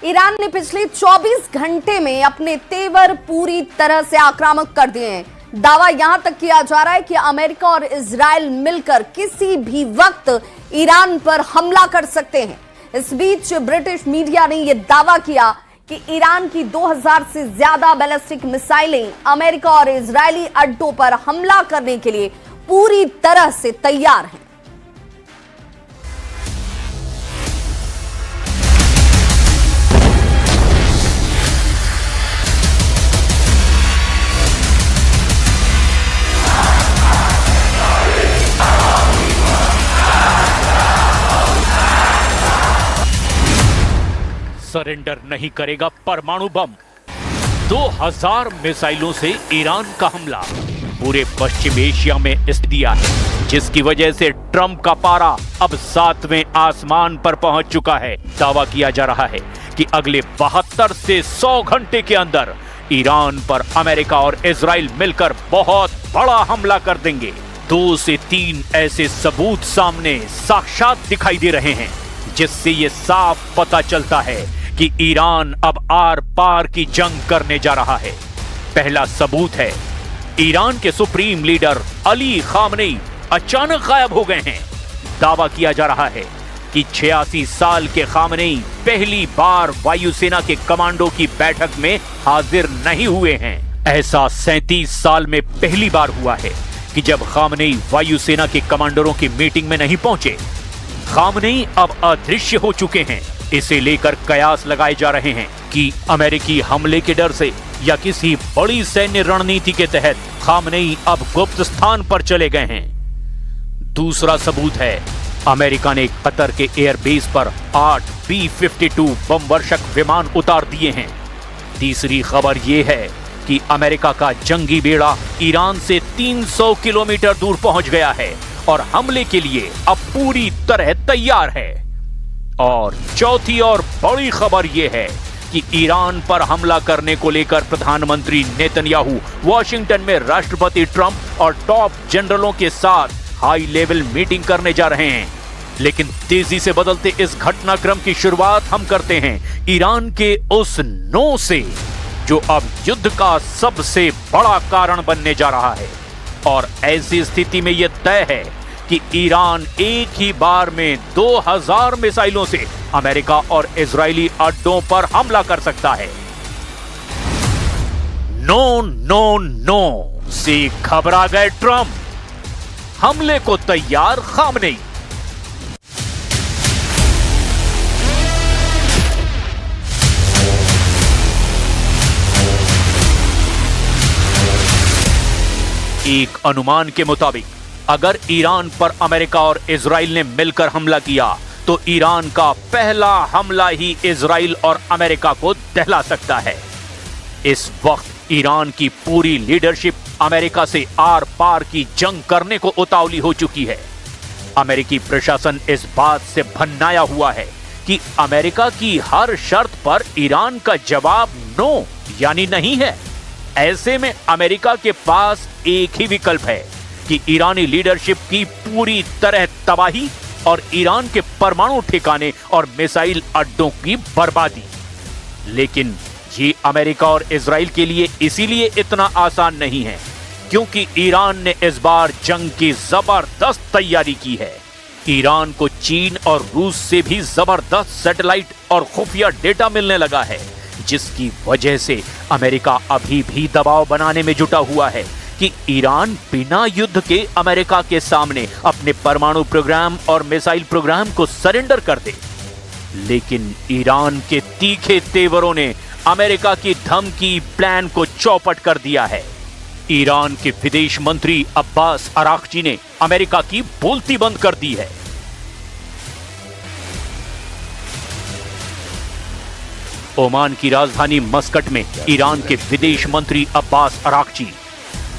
Iran ने पिछले 24 घंटे में अपने तेवर पूरी तरह से आक्रामक कर दिए हैं। दावा यहां तक किया जा रहा है कि अमेरिका और इजराइल मिलकर किसी भी वक्त ईरान पर हमला कर सकते हैं। इस बीच ब्रिटिश मीडिया ने यह दावा किया कि ईरान की 2000 से ज्यादा बैलिस्टिक मिसाइलें अमेरिका और इजरायली अड्डों पर हमला करने के लिए पूरी तरह से तैयार हैं। सरेंडर नहीं करेगा परमाणु बम। 2000 मिसाइलों से ईरान का हमला पूरे पश्चिम एशिया में स्थिति दिया है, जिसकी वजह से ट्रंप का पारा अब 7वें आसमान पर पहुंच चुका है। दावा किया जा रहा है कि अगले 72 से 100 घंटे के अंदर ईरान पर अमेरिका और इजराइल मिलकर बहुत बड़ा हमला कर देंगे। 2 से 3 ऐसे सबूत सामने साक्षात दिखाई दे रहे हैं, जिससे ये साफ पता चलता है कि ईरान अब आर पार की जंग करने जा रहा है। पहला सबूत है, ईरान के सुप्रीम लीडर अली खामनेई अचानक गायब हो गए हैं। दावा किया जा रहा है कि 86 साल के खामनेई पहली बार वायुसेना के कमांडो की बैठक में हाजिर नहीं हुए हैं। ऐसा 37 साल में पहली बार हुआ है कि जब खामनेई वायुसेना के कमांडरों की मीटिंग में नहीं पहुंचे। खामनेई अब अदृश्य हो चुके हैं। इसे लेकर कयास लगाए जा रहे हैं कि अमेरिकी हमले के डर से या किसी बड़ी सैन्य रणनीति के तहत खामनेई अब गुप्त स्थान पर चले गए हैं। दूसरा सबूत है, अमेरिका ने कतर के एयरबेस पर 8 B-52 बम वर्षक विमान उतार दिए हैं। तीसरी खबर यह है कि अमेरिका का जंगी बेड़ा ईरान से 300 किलोमीटर दूर पहुंच गया है और हमले के लिए अब पूरी तरह तैयार है। और चौथी और बड़ी खबर यह है कि ईरान पर हमला करने को लेकर प्रधानमंत्री नेतन्याहू वॉशिंगटन में राष्ट्रपति ट्रंप और टॉप जनरलों के साथ हाई लेवल मीटिंग करने जा रहे हैं। लेकिन तेजी से बदलते इस घटनाक्रम की शुरुआत हम करते हैं ईरान के उस नो से, जो अब युद्ध का सबसे बड़ा कारण बनने जा रहा है। और ऐसी स्थिति में यह तय है कि ईरान एक ही बार में 2000 मिसाइलों से अमेरिका और इजरायली अड्डों पर हमला कर सकता है। नो नो नो से घबरा गए ट्रंप, हमले को तैयार खामनेई। एक अनुमान के मुताबिक अगर ईरान पर अमेरिका और इजराइल ने मिलकर हमला किया तो ईरान का पहला हमला ही इजराइल और अमेरिका को दहला सकता है। इस वक्त ईरान की पूरी लीडरशिप अमेरिका से आर पार की जंग करने को उतावली हो चुकी है। अमेरिकी प्रशासन इस बात से भन्नाया हुआ है कि अमेरिका की हर शर्त पर ईरान का जवाब नो यानी नहीं है। ऐसे में अमेरिका के पास एक ही विकल्प है कि ईरानी लीडरशिप की पूरी तरह तबाही और ईरान के परमाणु ठिकाने और मिसाइल अड्डों की बर्बादी। लेकिन ये अमेरिका और इजराइल के लिए इसीलिए इतना आसान नहीं है क्योंकि ईरान ने इस बार जंग की जबरदस्त तैयारी की है। ईरान को चीन और रूस से भी जबरदस्त सैटेलाइट और खुफिया डेटा मिलने लगा है, जिसकी वजह से अमेरिका अभी भी दबाव बनाने में जुटा हुआ है कि ईरान बिना युद्ध के अमेरिका के सामने अपने परमाणु प्रोग्राम और मिसाइल प्रोग्राम को सरेंडर कर दे। लेकिन ईरान के तीखे तेवरों ने अमेरिका की धमकी प्लान को चौपट कर दिया है। ईरान के विदेश मंत्री अब्बास अराक्ची ने अमेरिका की बोलती बंद कर दी है। ओमान की राजधानी मस्कट में ईरान के विदेश मंत्री अब्बास अराक्ची,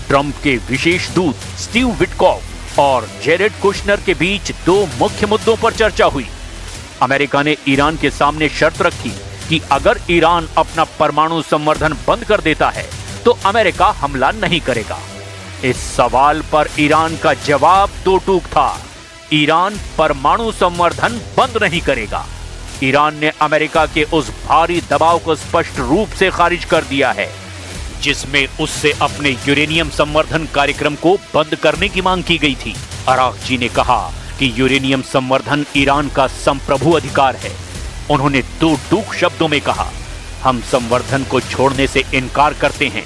ट्रंप के विशेष दूत स्टीव विटकॉफ और जेरेड कुशनर के बीच 2 मुख्य मुद्दों पर चर्चा हुई। अमेरिका ने ईरान के सामने शर्त रखी कि अगर ईरान अपना परमाणु संवर्धन बंद कर देता है तो अमेरिका हमला नहीं करेगा। इस सवाल पर ईरान का जवाब दो टूक था, ईरान परमाणु संवर्धन बंद नहीं करेगा। ईरान ने अमेरिका के उस भारी दबाव को स्पष्ट रूप से खारिज कर दिया है जिसमें उससे अपने यूरेनियम संवर्धन कार्यक्रम को बंद करने की मांग की गई थी। अरागची ने कहा कि यूरेनियम संवर्धन ईरान का संप्रभु अधिकार है। उन्होंने दो टूक शब्दों में कहा, हम संवर्धन को छोड़ने से इनकार करते हैं,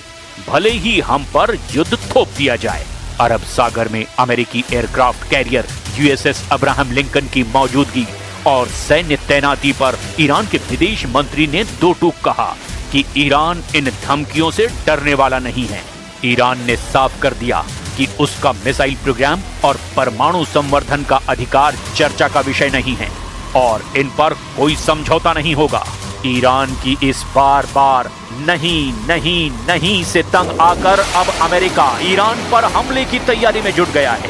भले ही हम पर युद्ध थोप दिया जाए। अरब सागर में अमेरिकी aircraft carrier USS Abraham Lincoln की मौजूदगी और सैन्य तैनाती पर ईरान के विदेश मंत्री ने दो टूक कहा कि ईरान इन धमकियों से डरने वाला नहीं है। ईरान ने साफ कर दिया कि उसका मिसाइल प्रोग्राम और परमाणु संवर्धन का अधिकार चर्चा का विषय नहीं है और इन पर कोई समझौता नहीं होगा। ईरान की इस बार बार नहीं नहीं नहीं से तंग आकर अब अमेरिका ईरान पर हमले की तैयारी में जुट गया है।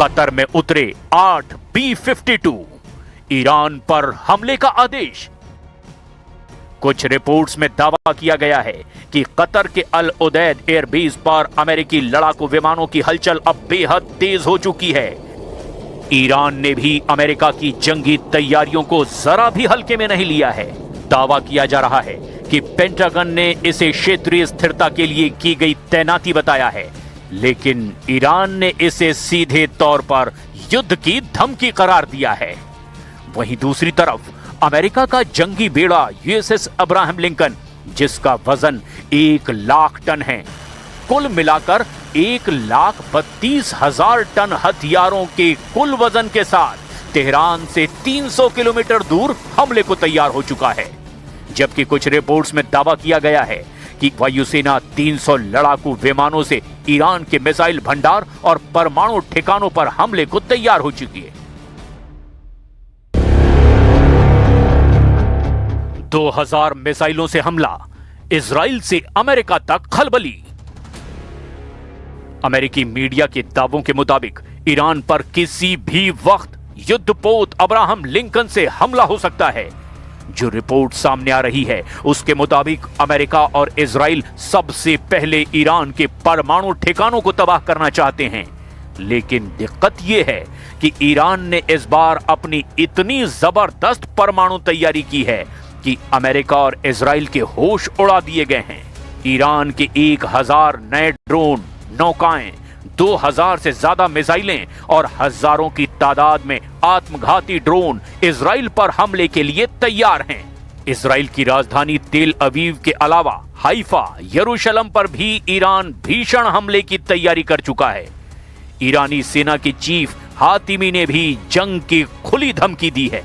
कतर में उतरे 8 B-52 ईरान पर हमले का आदेश। कुछ रिपोर्ट्स में दावा किया गया है कि कतर के अल उदैद एयरबेस पर अमेरिकी लड़ाकू विमानों की हलचल अब बेहद तेज हो चुकी है। ईरान ने भी अमेरिका की जंगी तैयारियों को जरा भी हल्के में नहीं लिया है। दावा किया जा रहा है कि पेंटागन ने इसे क्षेत्रीय स्थिरता के लिए की गई तैनाती बताया है, लेकिन ईरान ने इसे सीधे तौर पर युद्ध की धमकी करार दिया है। वहीं दूसरी तरफ अमेरिका का जंगी बेड़ा यूएसएस अब्राहम लिंकन, जिसका वजन 1 लाख टन है, कुल मिलाकर 1,32,000 टन हथियारों के कुल वजन के साथ तेहरान से 300 किलोमीटर दूर हमले को तैयार हो चुका है। जबकि कुछ रिपोर्ट्स में दावा किया गया है कि वायुसेना 300 लड़ाकू विमानों से ईरान के मिसाइल भंडार और परमाणु ठिकानों पर हमले को तैयार हो चुकी है। 2000 मिसाइलों से हमला, इजराइल से अमेरिका तक खलबली। अमेरिकी मीडिया के दावों के मुताबिक ईरान पर किसी भी वक्त युद्धपोत अब्राहम लिंकन से हमला हो सकता है। जो रिपोर्ट सामने आ रही है उसके मुताबिक अमेरिका और इजराइल सबसे पहले ईरान के परमाणु ठिकानों को तबाह करना चाहते हैं। लेकिन दिक्कत यह है कि ईरान ने इस बार अपनी इतनी जबरदस्त परमाणु तैयारी की है कि अमेरिका और इजराइल के होश उड़ा दिए गए हैं। ईरान के 1000 नए ड्रोन, नौकाएं, 2000 से ज्यादा मिसाइलें और हजारों की तादाद में आत्मघाती ड्रोन इजराइल पर हमले के लिए तैयार हैं। इजराइल की राजधानी तेल अवीव के अलावा हाइफा, यरूशलेम पर भी ईरान भीषण हमले की तैयारी कर चुका है। ईरानी सेना के चीफ हातिमी ने भी जंग की खुली धमकी दी है।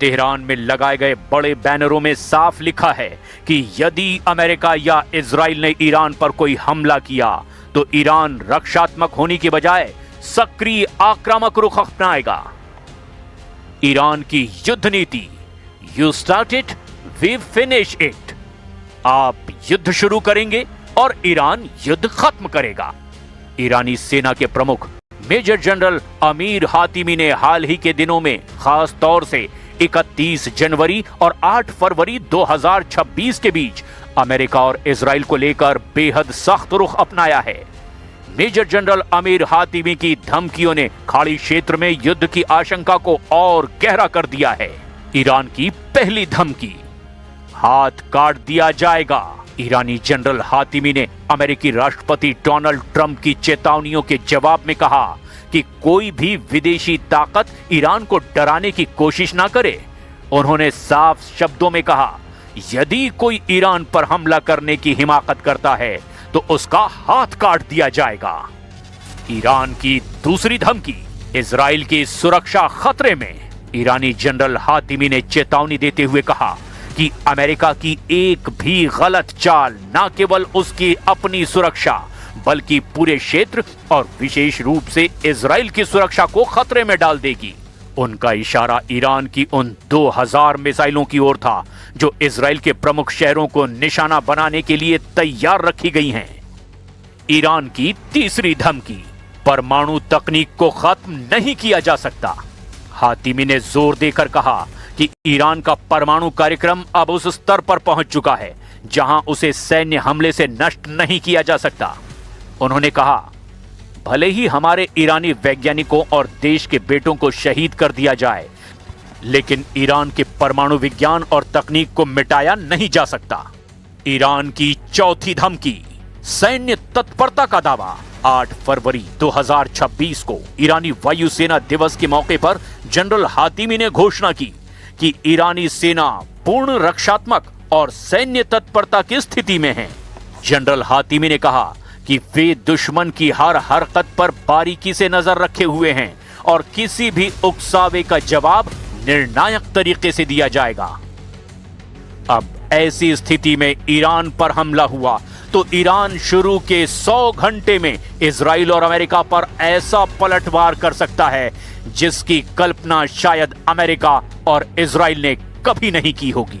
तेहरान में लगाए गए बड़े बैनरों में साफ लिखा है कि यदि अमेरिका या इजराइल ने ईरान पर कोई हमला किया तो ईरान रक्षात्मक होने की बजाय सक्रिय आक्रामक रुख अपनाएगा। ईरान की युद्ध नीति, you start it we finish it. आप युद्ध शुरू करेंगे और ईरान युद्ध खत्म करेगा। ईरानी सेना के प्रमुख मेजर जनरल अमीर हातिमी ने हाल ही के दिनों में खास तौर से 31 जनवरी और 8 फरवरी 2026 के बीच अमेरिका और इजराइल को लेकर बेहद सख्त रुख अपनाया है। मेजर जनरल अमीर हातिमी की धमकियों ने खाड़ी क्षेत्र में युद्ध की आशंका को और गहरा कर दिया है। ईरान की पहली धमकी, हाथ काट दिया जाएगा। ईरानी जनरल हातिमी ने अमेरिकी राष्ट्रपति डोनाल्ड ट्रंप की चेतावनियों के जवाब में कहा कि कोई भी विदेशी ताकत ईरान को डराने की कोशिश ना करे। उन्होंने साफ शब्दों में कहा, यदि कोई ईरान पर हमला करने की हिमाकत करता है तो उसका हाथ काट दिया जाएगा। ईरान की दूसरी धमकी, इजराइल की सुरक्षा खतरे में। ईरानी जनरल हातिमी ने चेतावनी देते हुए कहा कि अमेरिका की एक भी गलत चाल न केवल उसकी अपनी सुरक्षा बल्कि पूरे क्षेत्र और विशेष रूप से इजराइल की सुरक्षा को खतरे में डाल देगी। उनका इशारा ईरान की उन 2000 मिसाइलों की ओर था जो इजराइल के प्रमुख शहरों को निशाना बनाने के लिए तैयार रखी गई हैं। ईरान की तीसरी धमकी, परमाणु तकनीक को खत्म नहीं किया जा सकता। हातिमी ने जोर देकर कहा कि ईरान का परमाणु कार्यक्रम अब उस स्तर पर पहुंच चुका है जहां उसे सैन्य हमले से नष्ट नहीं किया जा सकता। उन्होंने कहा, भले ही हमारे ईरानी वैज्ञानिकों और देश के बेटों को शहीद कर दिया जाए, लेकिन ईरान के परमाणु विज्ञान और तकनीक को मिटाया नहीं जा सकता। ईरान की चौथी धमकी, सैन्य तत्परता का दावा। 8 फरवरी 2026 को ईरानी वायुसेना दिवस के मौके पर जनरल हातिमी ने घोषणा की कि ईरानी सेना पूर्ण रक्षात्मक और सैन्य तत्परता की स्थिति में है। जनरल हातिमी ने कहा कि वे दुश्मन की हर हरकत पर बारीकी से नजर रखे हुए हैं और किसी भी उकसावे का जवाब निर्णायक तरीके से दिया जाएगा। अब ऐसी स्थिति में ईरान पर हमला हुआ तो ईरान शुरू के 100 घंटे में इजराइल और अमेरिका पर ऐसा पलटवार कर सकता है जिसकी कल्पना शायद अमेरिका और इजराइल ने कभी नहीं की होगी।